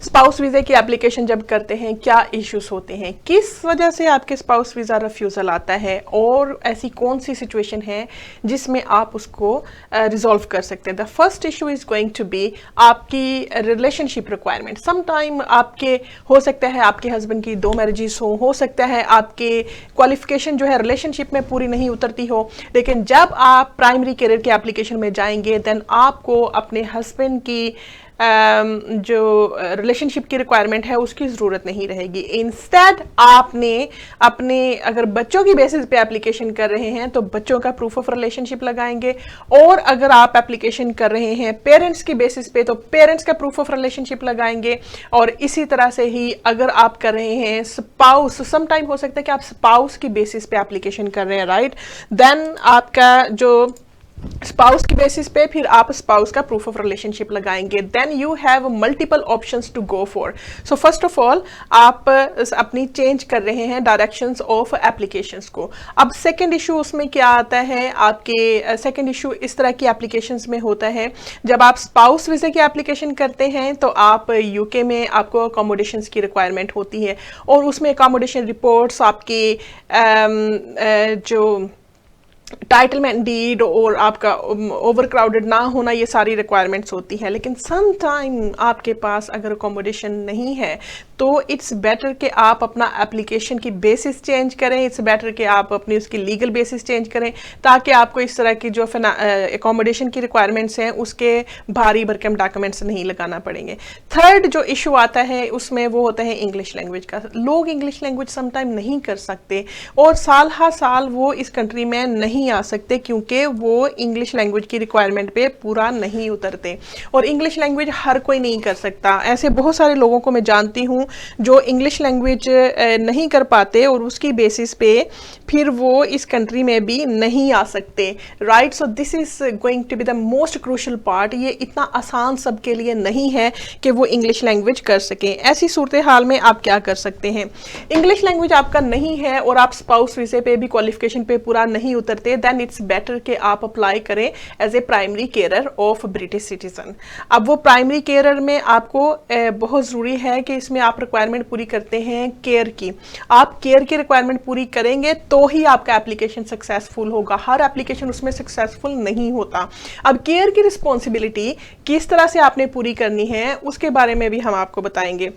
Spouse visa की application जब करते हैं क्या इश्यूज होते हैं, किस वजह से आपके स्पाउस वीज़ा रिफ्यूज़ल आता है और ऐसी कौन सी सिचुएशन है जिसमें आप उसको रिजॉल्व कर सकते हैं। The first issue is going to be आपकी रिलेशनशिप रिक्वायरमेंट। सम टाइम आपके हो सकता है आपके हस्बैंड की 2 मैरिजेस हो सकता है आपके क्वालिफिकेशन जो है रिलेशनशिप में पूरी नहीं उतरती हो, लेकिन जब आप प्राइमरी करियर की एप्लीकेशन में जाएंगे देन आपको अपने हस्बैंड की जो रिलेशनशिप की रिक्वायरमेंट है उसकी ज़रूरत नहीं रहेगी। इंस्टेड आपने अपने अगर बच्चों की बेसिस पे एप्लीकेशन कर रहे हैं तो बच्चों का प्रूफ ऑफ रिलेशनशिप लगाएंगे, और अगर आप एप्लीकेशन कर रहे हैं पेरेंट्स की बेसिस पे तो पेरेंट्स का प्रूफ ऑफ रिलेशनशिप लगाएंगे। और इसी तरह से ही अगर आप कर रहे हैं स्पाउस, सम टाइम हो सकता है कि आप स्पाउस की बेसिस पे एप्लीकेशन कर रहे हैं, राइट, देन आपका जो स्पाउस की बेसिस पे फिर आप स्पाउस का प्रूफ ऑफ रिलेशनशिप लगाएंगे। Then you have multiple options to go for. So first of all आप अपनी चेंज कर रहे हैं डायरेक्शंस ऑफ एप्लीकेशंस को। अब सेकंड इशू उसमें क्या आता है, आपके सेकंड इशू इस तरह की एप्लीकेशंस में होता है जब आप स्पाउस वीज़ा की एप्लीकेशन करते हैं तो आप यूके में आपको अकोमोडेशंस की रिक्वायरमेंट होती है, और उसमें अकोमोडेशन रिपोर्ट्स आपकी जो टाइटलमेंट डीड और आपका ओवर क्राउडेड ना होना, ये सारी रिक्वायरमेंट्स होती हैं। लेकिन सम टाइम आपके पास अगर अकोमोडेशन नहीं है तो इट्स बेटर कि आप अपना एप्लीकेशन की बेसिस चेंज करें, इट्स बेटर कि आप अपनी उसकी लीगल बेसिस चेंज करें ताकि आपको इस तरह की जो अकोमोडेशन की रिक्वायरमेंट्स हैं उसके भारी भरकम डॉक्यूमेंट्स नहीं लगाना पड़ेंगे। थर्ड जो इशू आता है उसमें वो होता है इंग्लिश लैंग्वेज का। लोग इंग्लिश लैंग्वेज सम टाइम नहीं कर सकते और साल हर साल वो इस कंट्री में नहीं आ सकते क्योंकि वो इंग्लिश लैंग्वेज की रिक्वायरमेंट पे पूरा नहीं उतरते, और इंग्लिश लैंग्वेज हर कोई नहीं कर सकता। ऐसे बहुत सारे लोगों को मैं जानती हूँ जो इंग्लिश लैंग्वेज नहीं कर पाते और उसकी बेसिस पे फिर वो इस कंट्री में भी नहीं आ सकते, right. So this is going to be the most crucial part. ये इतना आसान सबके लिए नहीं है कि वो इंग्लिश लैंग्वेज कर सकें। ऐसी सूरत हाल में आप क्या कर सकते हैं, इंग्लिश लैंग्वेज आपका नहीं है और आप स्पाउस वीज़े पे भी क्वालिफिकेशन पे पूरा नहीं उतरते, देन इट्स बेटर कि आप अप्लाई करें as a primary carer of British citizen. अब वो प्राइमरी केयरर में आपको बहुत ज़रूरी है कि इसमें आप रिक्वायरमेंट पूरी करते हैं केयर की। आप केयर की रिक्वायरमेंट पूरी करेंगे तो ही आपका एप्लीकेशन सक्सेसफुल होगा, हर एप्लीकेशन उसमें सक्सेसफुल नहीं होता। अब केयर की रिस्पॉन्सिबिलिटी किस तरह से आपने पूरी करनी है उसके बारे में भी हम आपको बताएंगे।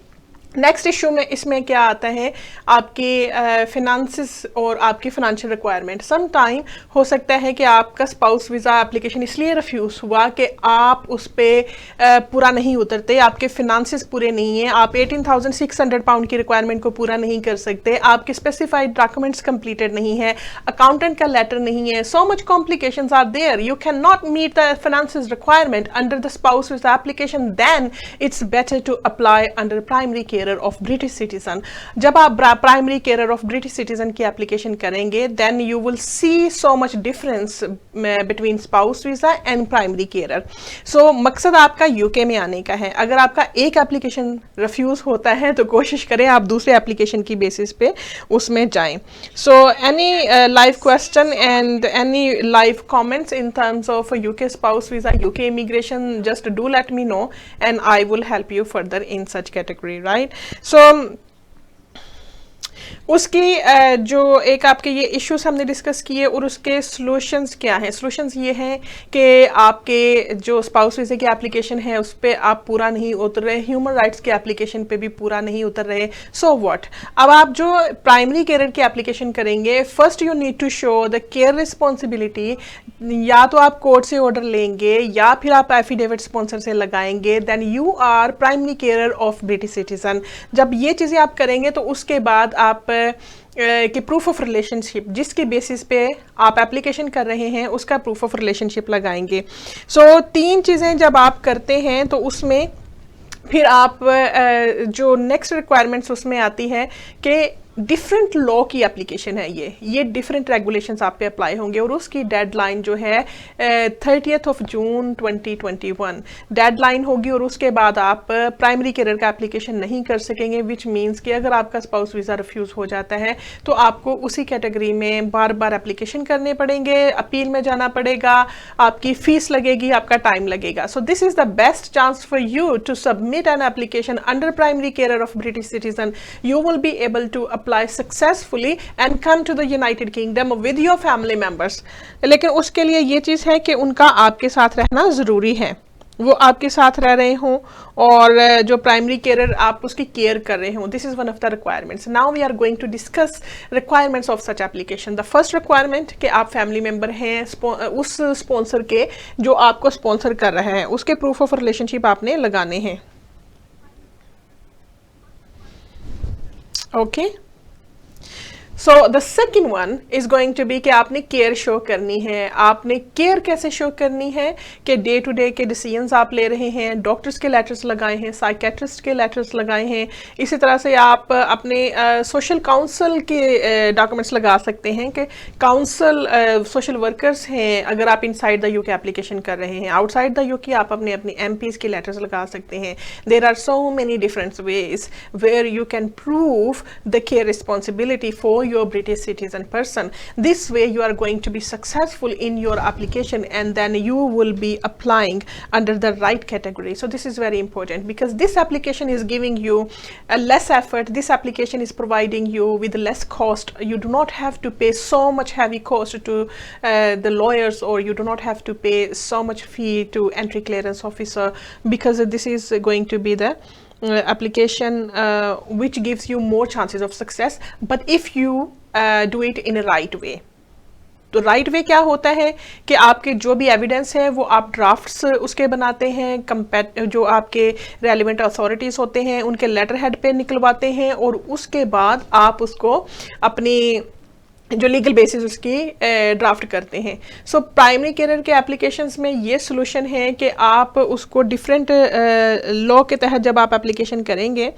नेक्स्ट इशू में इसमें क्या आता है, आपके फिनांसिस और आपकी फाइनेंशियल रिक्वायरमेंट। सम टाइम हो सकता है कि आपका स्पाउस वीज़ा एप्लीकेशन इसलिए रिफ्यूज़ हुआ कि आप उस पर पूरा नहीं उतरते, आपके फिनांसिस पूरे नहीं हैं, आप 18,600 पाउंड की रिक्वायरमेंट को पूरा नहीं कर सकते, आपके स्पेसिफाइड डॉक्यूमेंट्स कंप्लीटेड नहीं है, अकाउंटेंट का लेटर नहीं है, so much complications are there, you can not meet the finances requirement under the spouse visa application, then it's better to apply under primary care of British citizen. जब आप primary carer of British citizen की application करेंगे then you will see so much difference between spouse visa and primary carer. So मकसद आपका UK में आने का है। अगर आपका एक एप्लीकेशन रिफ्यूज होता है तो कोशिश करें आप दूसरे एप्लीकेशन की बेसिस पे उसमें जाएं। So any live question and any live comments in terms of UK spouse visa, UK immigration, just do let me know and I will help you further in such category, right. So उसकी जो एक आपके ये issues हमने discuss किए और उसके solutions क्या हैं। सॉल्यूशंस ये हैं कि आपके जो स्पाउस वीज़े की एप्लीकेशन है उस पर आप पूरा नहीं उतर रहे, ह्यूमन राइट्स के एप्लीकेशन पे भी पूरा नहीं उतर रहे, सो व्हाट। अब आप जो प्राइमरी केयर की एप्लीकेशन करेंगे, first you need to show the care responsibility. या तो आप कोर्ट से ऑर्डर लेंगे या फिर आप एफिडेविट स्पॉन्सर से लगाएंगे, then you are primary carer of British citizen. जब ये चीज़ें आप करेंगे तो उसके बाद आप कि प्रूफ ऑफ रिलेशनशिप जिसके बेसिस पे आप एप्लीकेशन कर रहे हैं उसका प्रूफ ऑफ रिलेशनशिप लगाएंगे। सो 3 चीज़ें जब आप करते हैं तो उसमें फिर आप जो नेक्स्ट रिक्वायरमेंट्स उसमें आती है कि डिफरेंट लॉ की एप्लीकेशन है, ये डिफरेंट रेगुलेशंस आप पे अप्लाई होंगे और उसकी डेडलाइन जो है 30 जून 2021 डेडलाइन होगी। और उसके बाद आप प्राइमरी कैरियर का एप्लीकेशन नहीं कर सकेंगे, विच मीन्स कि अगर आपका स्पाउस वीज़ा रिफ्यूज़ हो जाता है तो आपको उसी कैटेगरी में बार बार एप्लीकेशन करने पड़ेंगे, अपील में जाना पड़ेगा, आपकी फीस लगेगी, आपका टाइम लगेगा। So this is the best chance for you to submit an application under primary carer of British citizen. You will be able to apply successfully and come to the United Kingdom with your family members। लेकिन उसके लिए ये चीज़ है कि उनका आपके साथ रहना ज़रूरी है, वो आपके साथ रह रहे हों और जो प्राइमरी केयर आप उसकी केयर कर रहे हों। This is one of the requirements. Now we are going to discuss requirements of such application. The first requirement कि आप फैमिली मेम्बर हैं उस स्पॉन्सर के जो आपको स्पॉन्सर कर रहे हैं, उसके प्रूफ ऑफ रिलेशनशिप आपने लगाने हैं। Okay, so the second one is going to be कि आपने केयर शो करनी है। आपने केयर कैसे शो करनी है कि डे टू डे के डिसीजंस आप ले रहे हैं, डॉक्टर्स के लेटर्स लगाए हैं, साइकेट्रिस्ट के लेटर्स लगाए हैं। इसी तरह से आप अपने सोशल काउंसिल के डॉक्यूमेंट्स लगा सकते हैं कि काउंसिल सोशल वर्कर्स हैं। अगर आप इनसाइड द यूके एप्लीकेशन कर रहे हैं, आउटसाइड द यूके आप अपने MPs के लेटर्स लगा सकते हैं। There are so many different ways where you can prove the care responsibility for your British citizen person. This way you are going to be successful in your application and then you will be applying under the right category. So this is very important because this application is giving you a less effort. This application is providing you with less cost. You do not have to pay so much heavy cost to the lawyers, or you do not have to pay so much fee to entry clearance officer, because this is going to be the application which gives you more chances of success, but if you do it in a right way। तो right way क्या होता है कि आपके जो भी evidence है वो आप ड्राफ्ट्स उसके बनाते हैं, जो आपके रेलिवेंट अथॉरिटीज़ होते हैं उनके लेटर हेड पे निकलवाते हैं और उसके बाद आप उसको अपनी जो लीगल बेसिस उसकी ड्राफ्ट करते हैं। सो प्राइमरी कैरियर के एप्लीकेशंस में ये सोल्यूशन है कि आप उसको डिफरेंट लॉ के तहत जब आप एप्लीकेशन करेंगे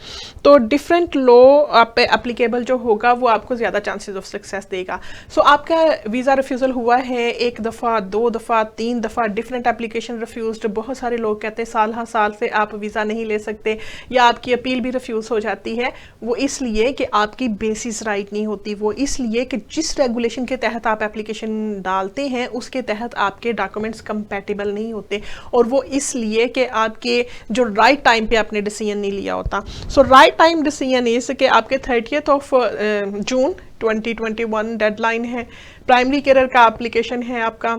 तो डिफरेंट लॉ आप पे एप्लीकेबल जो होगा वो आपको ज़्यादा चांसेस ऑफ सक्सेस देगा। सो आपका वीज़ा रिफ्यूज़ल हुआ है 1 दफ़ा, 2 दफ़ा, 3 दफ़ा, डिफरेंट एप्लीकेशन रिफ्यूज़। बहुत सारे लोग कहते हैं साल हर साल से आप वीज़ा नहीं ले सकते या आपकी अपील भी रिफ्यूज़ हो जाती है। वो इसलिए कि आपकी बेसिस राइट नहीं होती, वो इसलिए कि जिस रेगुलेशन के तहत आप एप्लीकेशन डालते हैं उसके तहत आपके डॉक्यूमेंट्स कंपैटिबल नहीं होते, और वो इसलिए कि आपके जो राइट टाइम पे आपने डिसीजन नहीं लिया होता। सो राइट टाइम डिसीजन इस कि आपके 30 जून 2021 डेडलाइन है, प्राइमरी कैरियर का एप्लीकेशन है आपका,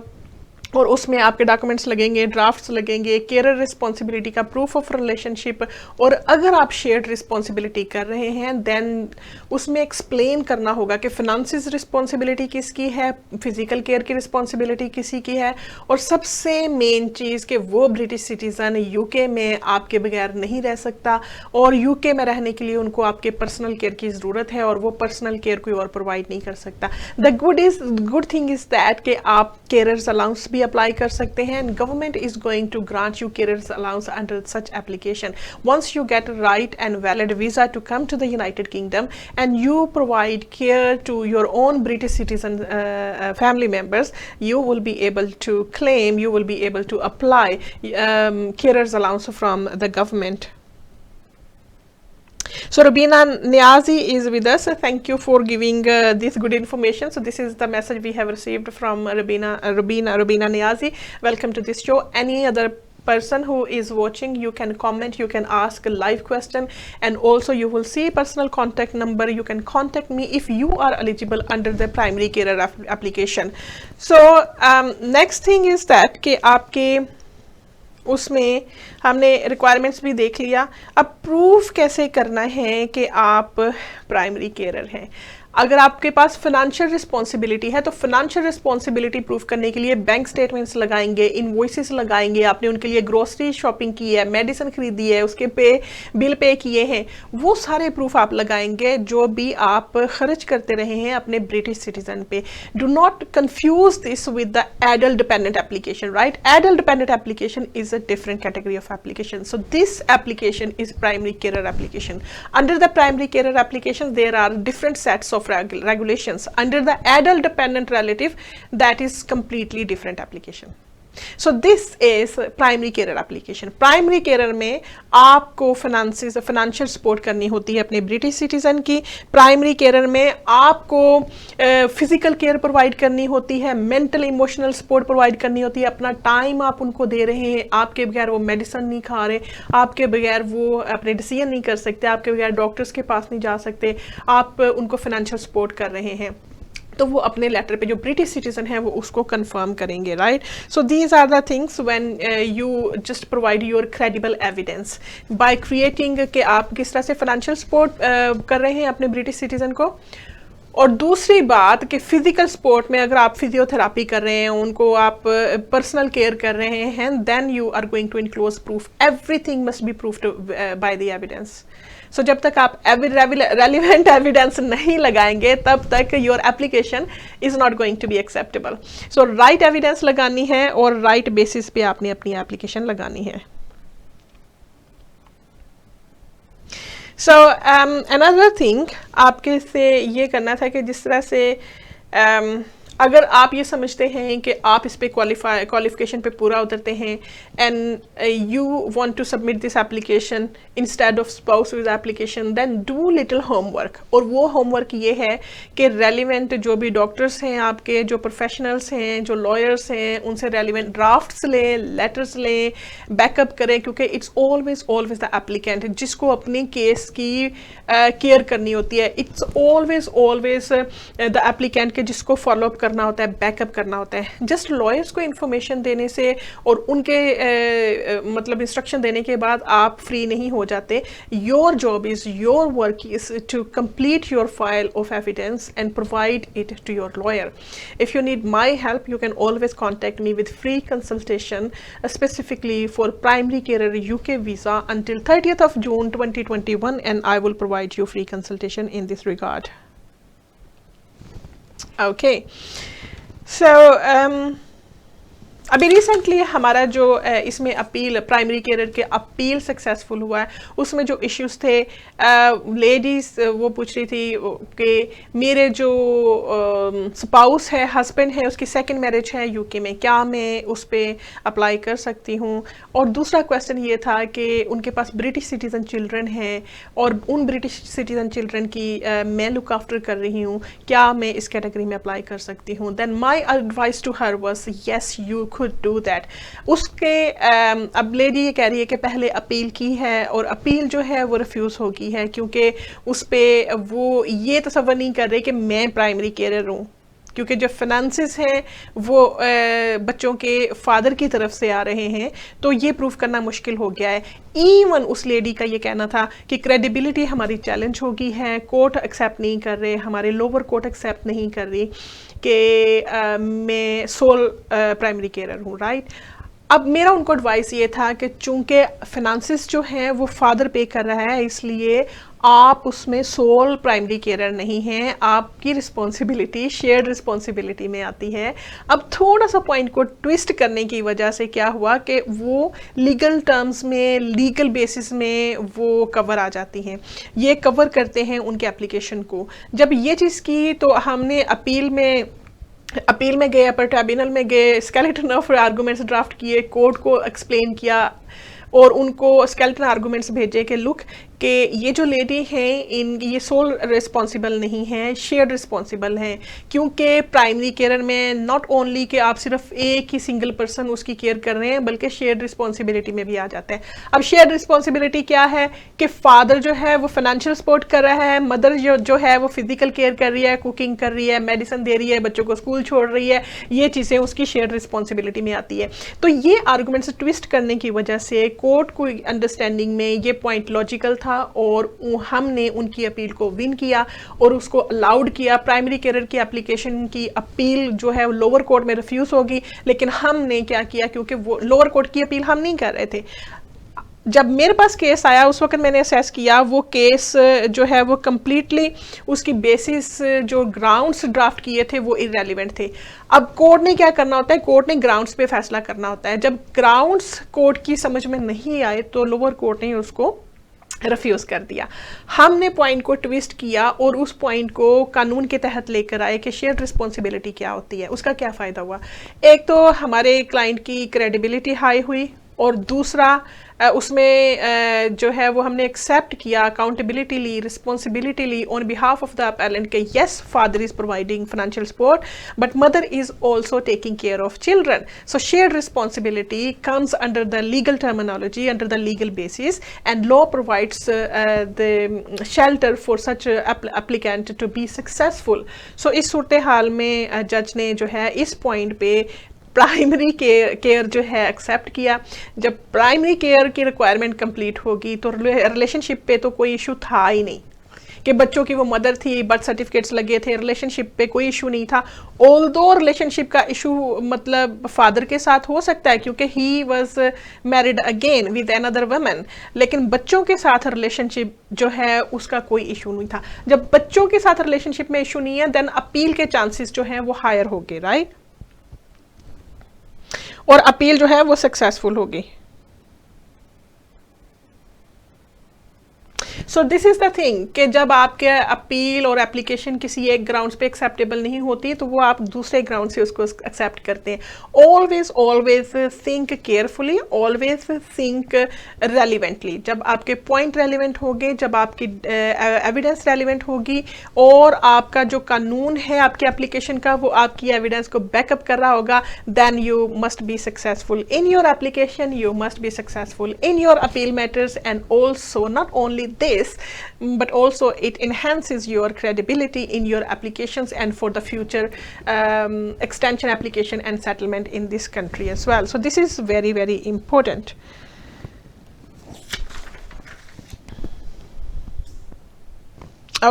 और उसमें आपके डॉक्यूमेंट्स लगेंगे, ड्राफ्ट्स लगेंगे, केयर रिस्पॉन्सिबिलिटी का प्रूफ ऑफ रिलेशनशिप, और अगर आप शेयर्ड रिस्पॉन्सिबिलिटी कर रहे हैं देन उसमें एक्सप्लेन करना होगा कि फिनांसिस रिस्पॉन्सिबिलिटी किसकी है, फिजिकल केयर की रिस्पॉन्सिबिलिटी किसी की है, और सबसे मेन चीज़ कि वो ब्रिटिश सिटीज़न यूके में आपके बगैर नहीं रह सकता, और यूके में रहने के लिए उनको आपके पर्सनल केयर की ज़रूरत है और वो पर्सनल केयर कोई और प्रोवाइड नहीं कर सकता। The good thing is that कि आप केयर्स अलाउंस भी अप्लाई कर सकते हैं, and government is going to grant you carers allowance under such application once you get a right and valid visa to come to the United Kingdom and you provide care to your own British citizen family members, you will be able to claim, you will be able to apply carers allowance from the government. So Rubina Niazi is with us. Thank you for giving this good information. So this is the message we have received from Rubina Niazi. Welcome to this show. Any other person who is watching, you can comment, you can ask a live question, and also you will see personal contact number. You can contact me if you are eligible under the primary carer application. So next thing is that कि आपके उसमें हमने requirements भी देख लिया। अब proof कैसे करना है कि आप प्राइमरी केयर हैं। अगर आपके पास फाइनेंशियल रिस्पॉन्सिबिलिटी है तो फाइनेंशियल रिस्पॉन्सिबिलिटी प्रूव करने के लिए बैंक स्टेटमेंट्स लगाएंगे, इनवॉइसेस लगाएंगे, आपने उनके लिए ग्रोसरी शॉपिंग की है, मेडिसिन खरीदी है, उसके बिल पे किए हैं, वो सारे प्रूफ आप लगाएंगे जो भी आप खर्च करते रहे हैं अपने ब्रिटिश सिटीजन पे। Do not confuse this with the adult dependent application, right? Adult dependent application is a different category of application. So this application is primary carer application. Under the primary carer application, there are different sets of regulations. Under the adult dependent relative, that is completely different application. So this is primary carer application. Primary carer में आपको financial support करनी होती है अपने British citizen की। Primary care में आपको physical care provide करनी होती है, मेंटल इमोशनल सपोर्ट प्रोवाइड करनी होती है, अपना टाइम आप उनको दे रहे हैं, आपके बगैर वो मेडिसिन नहीं खा रहे, आपके बगैर वो अपने डिसीजन नहीं कर सकते, आपके बगैर डॉक्टर्स के पास नहीं जा सकते, आप उनको फाइनेंशियल सपोर्ट कर रहे हैं, तो वो अपने लेटर पे जो ब्रिटिश सिटीजन है वो उसको कंफर्म करेंगे, right? So these are the things when you just provide your credible evidence by creating कि आप किस तरह से फाइनेंशियल सपोर्ट कर रहे हैं अपने ब्रिटिश सिटीजन को। और दूसरी बात कि फिजिकल सपोर्ट में अगर आप फिजियोथेरापी कर रहे हैं, उनको आप पर्सनल केयर कर रहे हैं, then you are going to enclose proof, everything must be proofed by the evidence. So जब तक आप रेलिवेंट एविडेंस नहीं लगाएंगे तब तक your application is not going to be acceptable. So right evidence लगानी है और राइट बेसिस पे आपने अपनी एप्लीकेशन लगानी है। सो अनदर थिंग आपके से ये करना था कि जिस तरह से अगर आप ये समझते हैं कि आप इस पे क्वालिफिकेशन पे पूरा उतरते हैं and you want to submit this application instead of spouse with application, then do little homework. और वो होमवर्क ये है कि रेलिवेंट जो भी डॉक्टर्स हैं आपके, जो प्रोफेशनल्स हैं, जो लॉयर्स हैं, उनसे रेलिवेंट ड्राफ्ट्स लें, लेटर्स लें, बैकअप करें, क्योंकि इट्स ऑलवेज द एप्लीकेंट जिसको अपनी केस की केयर करनी होती है। इट्स ऑलवेज द एप्लीकेंट के जिसको फॉलोअप करना होता है, बैकअप करना होता है। जस्ट लॉयर्स को इंफॉर्मेशन देने से और उनके मतलब इंस्ट्रक्शन देने के बाद आप फ्री नहीं हो जाते। Your job is, your work is to complete your file of evidence and provide it to your lawyer. If you need my help you can always contact me with free consultation specifically for primary carer UK visa until 30th of June 2021, and I will provide you free consultation in this regard. Okay, so अभी recently हमारा जो इसमें appeal, primary care के appeal successful हुआ है, उसमें जो issues थे, लेडीज वो पूछ रही थी कि मेरे जो स्पाउस है, हस्बैंड है, उसकी सेकंड मैरिज है यूके में, क्या मैं उस पर अप्लाई कर सकती हूँ? और दूसरा क्वेश्चन ये था कि उनके पास ब्रिटिश सिटीज़न चिल्ड्रन हैं और उन ब्रिटिश सिटीज़न चिल्ड्रन की मैं लुक आफ्टर कर रही हूँ, क्या मैं इस कैटेगरी में अप्लाई कर सकती हूँ? Then my advice to her was yes you could do that. उसके अब लेडी ये कह रही है कि पहले अपील की है और अपील जो है वो रिफ्यूज़ हो गई है, क्योंकि उस पर वो ये तसव्वुर नहीं कर रहे कि मैं प्राइमरी केयर हूँ, क्योंकि जो फाइनेंसेस हैं वो बच्चों के फादर की तरफ से आ रहे हैं, तो ये प्रूफ करना मुश्किल हो गया है। इवन उस लेडी का ये कहना था कि क्रेडिबिलिटी हमारी चैलेंज हो गई है, कोर्ट एक्सेप्ट नहीं कर रहे, हमारे लोअर कोर्ट एक्सेप्ट नहीं कर रही कि मैं सोल प्राइमरी केयर हूँ, राइट? अब मेरा उनको एडवाइस ये था कि चूंकि फाइनेंसेस जो हैं वो फादर पे कर रहा है, इसलिए आप उसमें सोल प्राइमरी केयर नहीं हैं, आपकी रिस्पॉन्सिबिलिटी शेयर्ड रिस्पॉन्सिबिलिटी में आती है। अब थोड़ा सा पॉइंट को ट्विस्ट करने की वजह से क्या हुआ कि वो लीगल टर्म्स में, लीगल बेसिस में वो कवर आ जाती हैं, ये कवर करते हैं उनके एप्लीकेशन को। जब ये चीज़ की तो हमने अपील में गए, अपर ट्रिब्यूनल में गए, स्केलेटन ऑफ आर्गूमेंट्स ड्राफ्ट किए, कोर्ट को एक्सप्लेन किया और उनको स्केलेटन आर्गूमेंट्स भेजे कि लुक कि ये जो लेडी हैं इन ये सोल रिस्पॉन्सिबल नहीं है, शेयर्ड रिस्पॉन्सिबल हैं, क्योंकि प्राइमरी केयर में नॉट ओनली कि आप सिर्फ एक ही सिंगल पर्सन उसकी केयर कर रहे हैं, बल्कि शेयर्ड रिस्पॉन्सिबिलिटी में भी आ जाते हैं। अब शेयर्ड रिस्पॉन्सिबिलिटी क्या है कि फादर जो है वो फाइनेंशियल सपोर्ट कर रहा है, मदर जो है वो फिजिकल केयर कर रही है, कुकिंग कर रही है, मेडिसिन दे रही है, बच्चों को स्कूल छोड़ रही है, ये चीज़ें उसकी शेयर्ड रिस्पॉन्सिबिलिटी में आती है। तो ये आर्गूमेंट्स ट्विस्ट करने की वजह से कोर्ट को अंडरस्टैंडिंग में ये पॉइंट लॉजिकल था था और हमने उनकी अपील को विन किया और उसको अलाउड किया। प्राइमरी केयर की एप्लीकेशन की अपील जो है लोअर कोर्ट में रिफ्यूज होगी, लेकिन हमने क्या किया, क्योंकि वो लोअर कोर्ट की अपील हम नहीं कर रहे थे, जब मेरे पास केस आया उस वक्त मैंने असेस किया वो केस जो है वो कम्प्लीटली उसकी बेसिस जो ग्राउंड्स ड्राफ्ट किए थे वो इरेलीवेंट थे। अब कोर्ट ने क्या करना होता है, कोर्ट ने ग्राउंड्स पे फैसला करना होता है। जब ग्राउंड्स कोर्ट की समझ में नहीं आए तो लोअर कोर्ट ने उसको रिफ्यूज कर दिया। हमने पॉइंट को ट्विस्ट किया और उस पॉइंट को कानून के तहत लेकर आए कि शेयर्ड रिस्पॉन्सिबिलिटी क्या होती है। उसका क्या फ़ायदा हुआ, एक तो हमारे क्लाइंट की क्रेडिबिलिटी हाई हुई और दूसरा उसमें जो है वो हमने एक्सेप्ट किया अकाउंटेबिलिटी ली, रिस्पॉन्सिबिलिटी ली on behalf of the appellant के yes father is providing financial support but mother is also taking care of children. So shared responsibility comes under the legal terminology, under the legal basis, and law provides the shelter for such applicant to be successful. So इस सूरत हाल में जज ने जो है इस point पे primary care जो है एक्सेप्ट किया। जब प्राइमरी केयर की रिक्वायरमेंट कंप्लीट होगी तो रिलेशनशिप पे तो कोई इशू था ही नहीं कि बच्चों की वो मदर थी, बर्थ सर्टिफिकेट्स लगे थे, रिलेशनशिप पे कोई इशू नहीं था। ऑल्दो रिलेशनशिप का इशू मतलब फादर के साथ हो सकता है क्योंकि he was married again with another woman, लेकिन बच्चों के साथ रिलेशनशिप जो है उसका कोई इशू नहीं था। जब बच्चों के साथ रिलेशनशिप में इशू नहीं है देन अपील के चांसेस जो हैं वो हायर हो गए, राइट, और अपील जो है वो सक्सेसफुल होगी। सो दिस इज द थिंग कि जब आपके अपील और एप्लीकेशन किसी एक ग्राउंड्स पे एक्सेप्टेबल नहीं होती तो वो आप दूसरे ग्राउंड से उसको एक्सेप्ट करते हैं। Always always think carefully, always think relevantly. जब आपके पॉइंट रेलिवेंट होंगे, जब आपकी एविडेंस रेलिवेंट होगी और आपका जो कानून है आपके एप्लीकेशन का वो आपकी एविडेंस को बैकअप कर रहा होगा, then you must be successful in your application, you must be successful in your appeal matters, and also not only this but also it enhances your credibility in your applications and for the future extension application and settlement in this country as well. So this is very very important.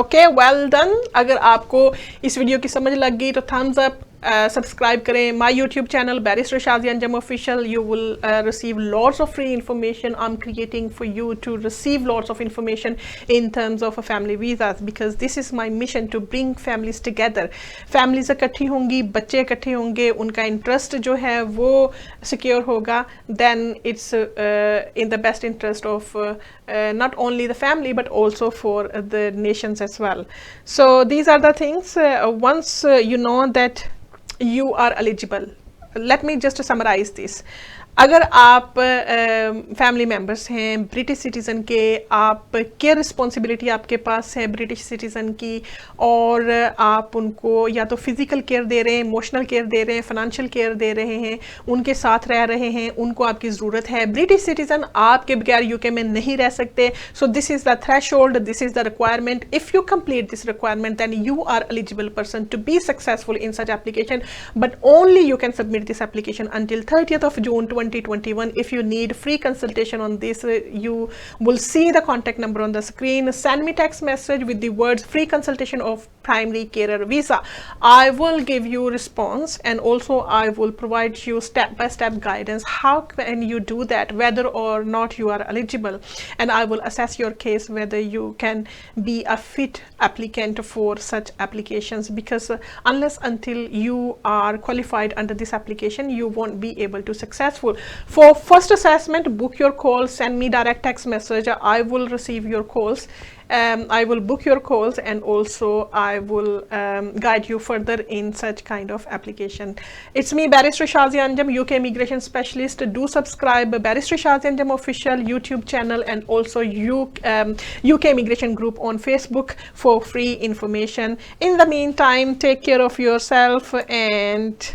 Okay, well done. अगर आपको इस video की समझ लग गई तो thumbs up, subscribe करें my YouTube channel barrister Shazia Anjum official. You will receive lots of free information I am creating for you to receive lots of information in terms of family visas, because this is my mission to bring families together. Families इकट्ठी होंगी, बच्चे इकट्ठे होंगे, उनका interest जो है वो secure होगा, then it's in the best interest of not only the family but also for the nations as well. So these are the things once you know that you are eligible. Let me just summarize this. अगर आप family members हैं British citizen के, आप care responsibility आपके पास है British citizen की, और आप उनको या तो फिज़िकल केयर दे रहे हैं, इमोशनल केयर दे रहे हैं, फाइनेंशियल केयर दे रहे हैं, उनके साथ रह रहे हैं, उनको आपकी ज़रूरत है, ब्रिटिश सिटीज़न आपके बगैर यूके में नहीं रह सकते। So this is the threshold, this is the requirement. If you complete this requirement than you are eligible person to be successful in such application, but only you can submit this application until 30th of June 2021. If you need free consultation on this, you will see the contact number on the screen. Send me text message with the words free consultation of primary carer visa. I will give you response, and also I will provide you step-by-step guidance how can you do that, whether or not you are eligible, and I will assess your case whether you can be a fit applicant for such applications, because unless until you are qualified under this application you won't be able to successful. For first assessment, book your call, send me direct text message, I will receive your calls. I will book your calls, and also I will guide you further in such kind of application. It's me, Barrister Shazia Anjum, UK immigration specialist. Do subscribe Barrister Shazia Anjum official YouTube channel, and also UK immigration group on Facebook for free information. In the meantime, take care of yourself and